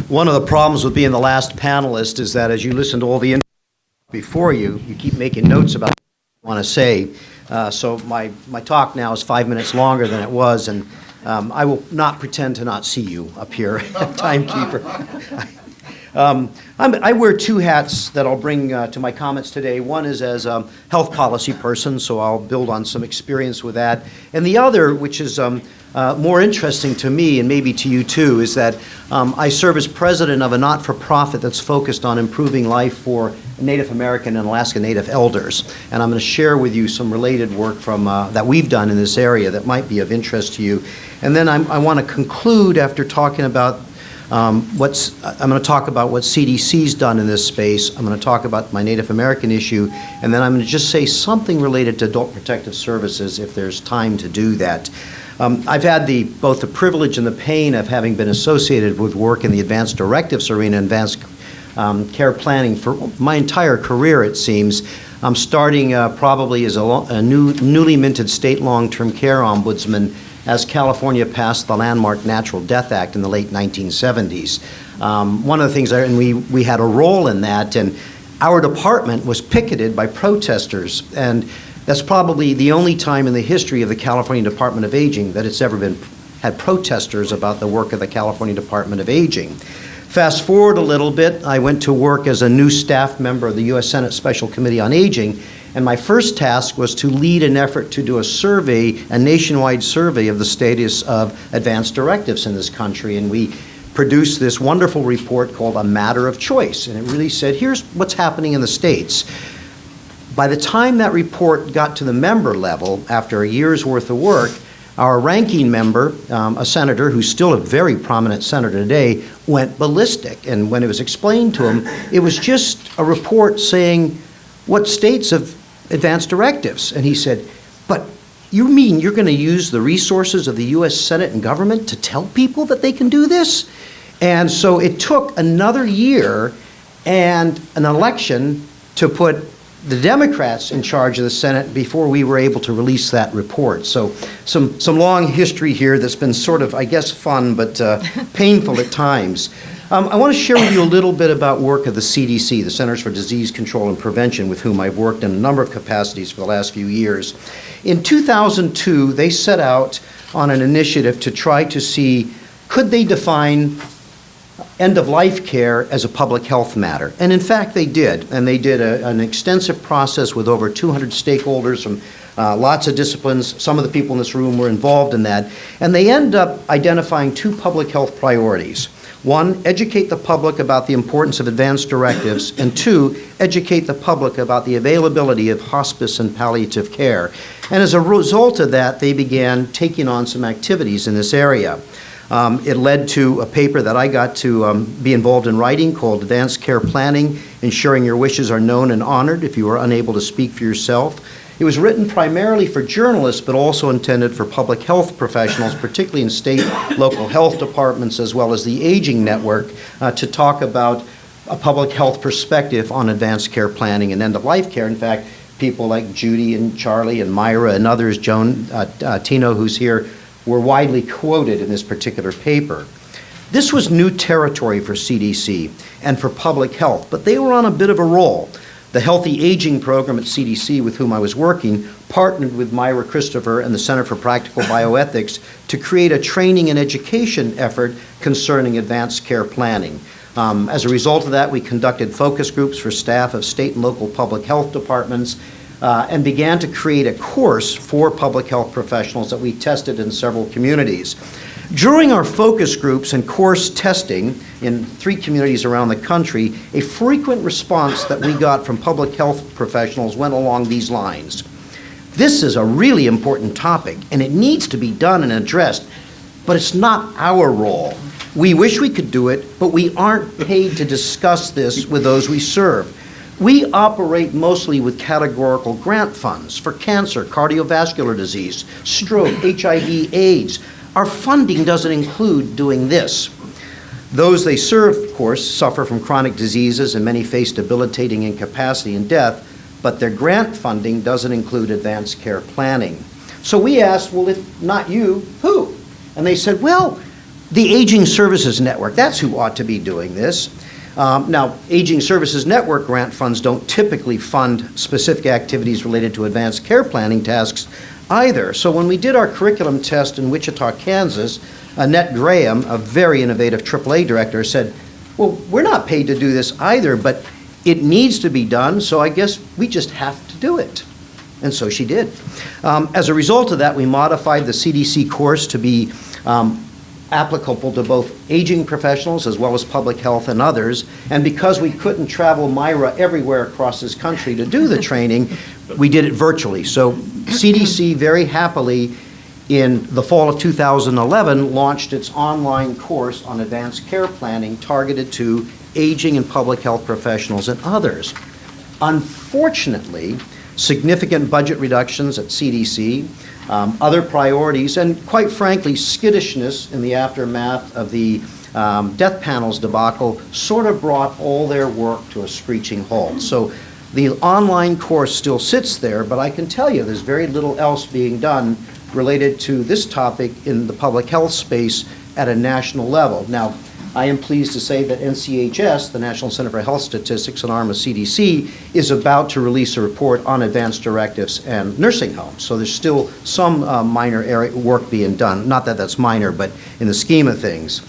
One of the problems with being the last panelist is that as you listen to all the before you, you keep making notes about what you want to say. So my talk now is 5 minutes longer than it was, and I will not pretend to not see you up here, timekeeper. I wear two hats that I'll bring to my comments today. One is as a health policy person, so I'll build on some experience with that. And the other, which is more interesting to me and maybe to you too, is that I serve as president of a not-for-profit that's focused on improving life for Native American and Alaska Native elders. And I'm going to share with you some related work from that we've done in this area that might be of interest to you. And then I want to conclude after talking about I'm going to talk about what CDC's done in this space. I'm going to talk about my Native American issue, and then I'm going to just say something related to adult protective services if there's time to do that. I've had both the privilege and the pain of having been associated with work in the advanced directives arena, advanced care planning for my entire career, it seems. I'm starting probably as a newly minted state long-term care ombudsman as California passed the landmark Natural Death Act in the late 1970s. One of the things, and we had a role in that, and our department was picketed by protesters, and that's probably the only time in the history of the California Department of Aging that it's ever had protesters about the work of the California Department of Aging. Fast forward a little bit, I went to work as a new staff member of the U.S. Senate Special Committee on Aging, and my first task was to lead an effort to do a nationwide survey of the status of advanced directives in this country. And we produced this wonderful report called A Matter of Choice. And it really said, here's what's happening in the states. By the time that report got to the member level, after a year's worth of work, our ranking member, a senator who's still a very prominent senator today, went ballistic. And when it was explained to him, it was just a report saying what states have advanced directives. And he said, but you mean you're going to use the resources of the U.S. Senate and government to tell people that they can do this? And so it took another year and an election to put the Democrats in charge of the Senate before we were able to release that report. So some long history here that's been sort of, I guess, fun, but painful at times. I want to share with you a little bit about work of the CDC, the Centers for Disease Control and Prevention, with whom I've worked in a number of capacities for the last few years. In 2002, they set out on an initiative to try to see, could they define end-of-life care as a public health matter? And in fact, they did. And they did an extensive process with over 200 stakeholders from lots of disciplines. Some of the people in this room were involved in that. And they end up identifying two public health priorities. One, educate the public about the importance of advanced directives, and two, educate the public about the availability of hospice and palliative care. And as a result of that, they began taking on some activities in this area. It led to a paper that I got to be involved in writing called Advanced Care Planning, Ensuring Your Wishes Are Known and Honored If You Are Unable to Speak for Yourself. It was written primarily for journalists, but also intended for public health professionals, particularly in state, local health departments, as well as the Aging Network, to talk about a public health perspective on advanced care planning and end-of-life care. In fact, people like Judy and Charlie and Myra and others, Joan Tino, who's here, were widely quoted in this particular paper. This was new territory for CDC and for public health, but they were on a bit of a roll. The Healthy Aging Program at CDC, with whom I was working, partnered with Myra Christopher and the Center for Practical Bioethics to create a training and education effort concerning advanced care planning. As a result of that, we conducted focus groups for staff of state and local public health departments and began to create a course for public health professionals that we tested in several communities. During our focus groups and course testing in 3 communities around the country, a frequent response that we got from public health professionals went along these lines. This is a really important topic, and it needs to be done and addressed, but it's not our role. We wish we could do it, but we aren't paid to discuss this with those we serve. We operate mostly with categorical grant funds for cancer, cardiovascular disease, stroke, HIV, AIDS. Our funding doesn't include doing this. Those they serve, of course, suffer from chronic diseases and many face debilitating incapacity and death, but their grant funding doesn't include advanced care planning. So we asked, well, if not you, who? And they said, well, The Aging Services Network, that's who ought to be doing this. Now, Aging Services Network grant funds don't typically fund specific activities related to advanced care planning tasks either. So when we did our curriculum test in Wichita, Kansas, Annette Graham, a very innovative AAA director, said, well, we're not paid to do this either, but it needs to be done, so I guess we just have to do it. And so she did. As a result of that, we modified the CDC course to be applicable to both aging professionals as well as public health and others. And because we couldn't travel Myra everywhere across this country to do the training, we did it virtually. So CDC very happily in the fall of 2011 launched its online course on advanced care planning targeted to aging and public health professionals and others. Unfortunately, significant budget reductions at CDC, other priorities, and quite frankly, skittishness in the aftermath of the death panels debacle sort of brought all their work to a screeching halt. So the online course still sits there, but I can tell you there's very little else being done related to this topic in the public health space at a national level. Now, I am pleased to say that NCHS, the National Center for Health Statistics, an arm of CDC, is about to release a report on advanced directives and nursing homes. So there's still some minor area work being done. Not that that's minor, but in the scheme of things.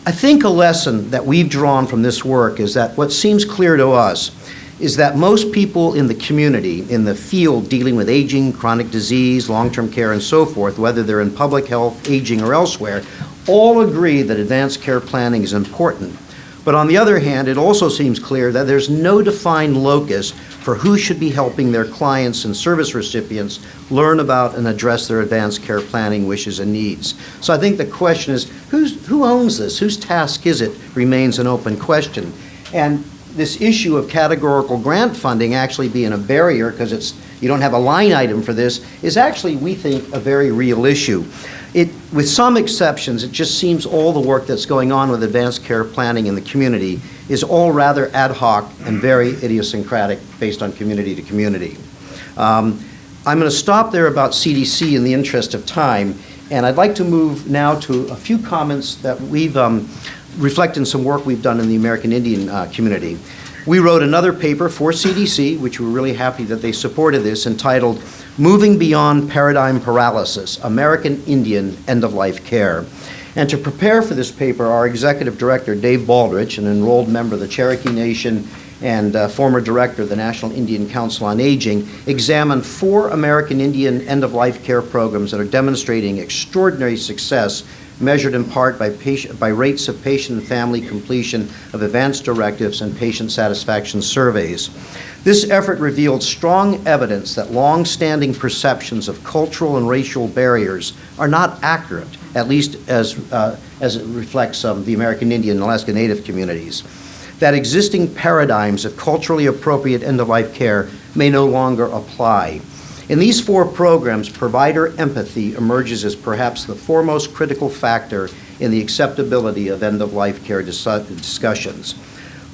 I think a lesson that we've drawn from this work is that what seems clear to us is that most people in the community, in the field dealing with aging, chronic disease, long-term care, and so forth, whether they're in public health, aging, or elsewhere, all agree that advanced care planning is important. But on the other hand, it also seems clear that there's no defined locus for who should be helping their clients and service recipients learn about and address their advanced care planning wishes and needs. So I think the question is, who owns this? Whose task is it? Remains an open question. And this issue of categorical grant funding actually being a barrier, because you don't have a line item for this, is actually, we think, a very real issue. With some exceptions, it just seems all the work that's going on with advanced care planning in the community is all rather ad hoc and very idiosyncratic based on community to community. I'm going to stop there about CDC in the interest of time, and I'd like to move now to a few comments that we've reflecting some work we've done in the American Indian community. We wrote another paper for CDC, which we're really happy that they supported this, entitled Moving Beyond Paradigm Paralysis, American Indian End-of-Life Care. And to prepare for this paper, our executive director, Dave Baldrige, an enrolled member of the Cherokee Nation and former director of the National Indian Council on Aging, examined 4 American Indian end-of-life care programs that are demonstrating extraordinary success, measured in part by rates of patient and family completion of advanced directives and patient satisfaction surveys. This effort revealed strong evidence that long-standing perceptions of cultural and racial barriers are not accurate, at least as it reflects the American Indian and Alaska Native communities. That existing paradigms of culturally appropriate end-of-life care may no longer apply. In these 4 programs, provider empathy emerges as perhaps the foremost critical factor in the acceptability of end-of-life care discussions.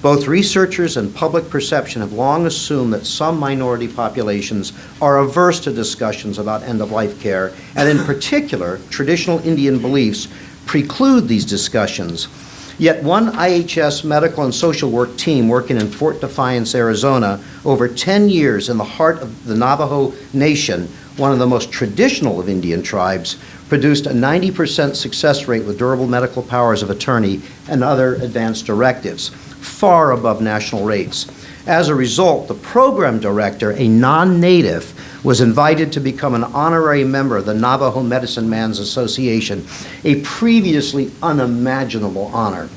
Both researchers and public perception have long assumed that some minority populations are averse to discussions about end-of-life care, and in particular, traditional Indian beliefs preclude these discussions. Yet one IHS medical and social work team working in Fort Defiance, Arizona, over 10 years in the heart of the Navajo Nation, one of the most traditional of Indian tribes, produced a 90% success rate with durable medical powers of attorney and other advanced directives, far above national rates. As a result, the program director, a non-native, was invited to become an honorary member of the Navajo Medicine Man's Association, a previously unimaginable honor.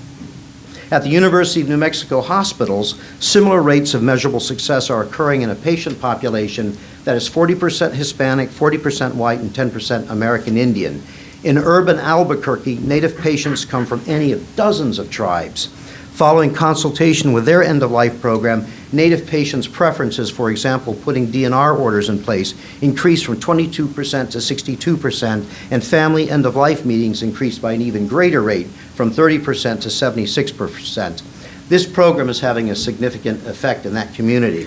At the University of New Mexico hospitals, similar rates of measurable success are occurring in a patient population that is 40% Hispanic, 40% white, and 10% American Indian. In urban Albuquerque, Native patients come from any of dozens of tribes. Following consultation with their end-of-life program, Native patients' preferences, for example, putting DNR orders in place, increased from 22% to 62%, and family end-of-life meetings increased by an even greater rate, from 30% to 76%. This program is having a significant effect in that community.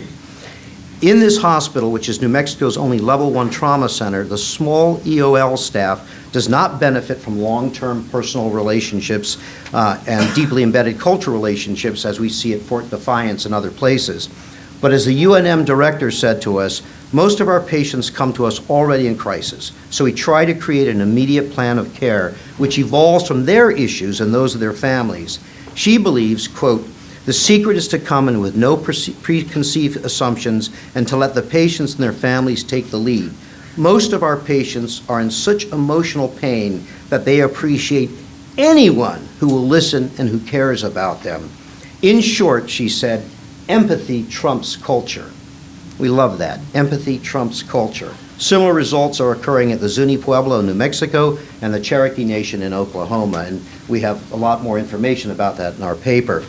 In this hospital, which is New Mexico's only level 1 trauma center, the small EOL staff does not benefit from long-term personal relationships and deeply embedded cultural relationships as we see at Fort Defiance and other places. But as the UNM director said to us, most of our patients come to us already in crisis, so we try to create an immediate plan of care which evolves from their issues and those of their families. She believes, quote, "The secret is to come in with no preconceived assumptions and to let the patients and their families take the lead. Most of our patients are in such emotional pain that they appreciate anyone who will listen and who cares about them." In short, she said, empathy trumps culture. We love that. Empathy trumps culture. Similar results are occurring at the Zuni Pueblo in New Mexico and the Cherokee Nation in Oklahoma, and we have a lot more information about that in our paper.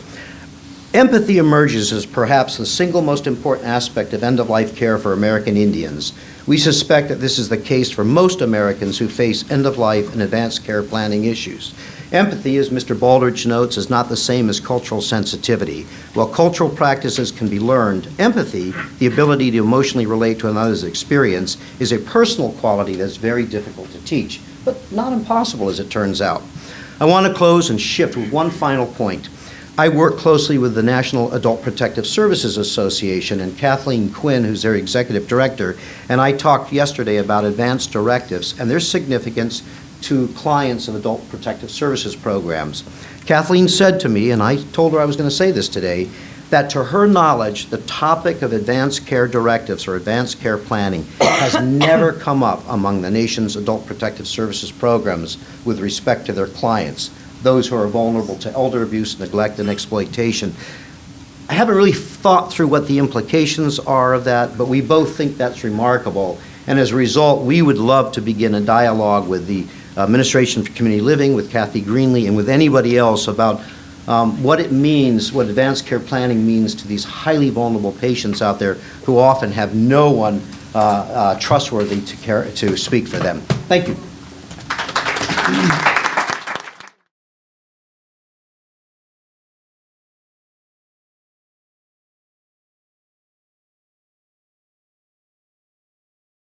Empathy emerges as perhaps the single most important aspect of end-of-life care for American Indians. We suspect that this is the case for most Americans who face end-of-life and advanced care planning issues. Empathy, as Mr. Baldridge notes, is not the same as cultural sensitivity. While cultural practices can be learned, empathy, the ability to emotionally relate to another's experience, is a personal quality that's very difficult to teach, but not impossible as it turns out. I want to close and shift with one final point. I work closely with the National Adult Protective Services Association and Kathleen Quinn, who's their executive director, and I talked yesterday about advanced directives and their significance to clients of adult protective services programs. Kathleen said to me, and I told her I was going to say this today, that to her knowledge, the topic of advanced care directives or advanced care planning has never come up among the nation's adult protective services programs with respect to their clients, those who are vulnerable to elder abuse, neglect, and exploitation. I haven't really thought through what the implications are of that, but we both think that's remarkable. And as a result, we would love to begin a dialogue with the Administration for Community Living, with Kathy Greenlee, and with anybody else about what it means, what advanced care planning means to these highly vulnerable patients out there who often have no one trustworthy to speak for them. Thank you.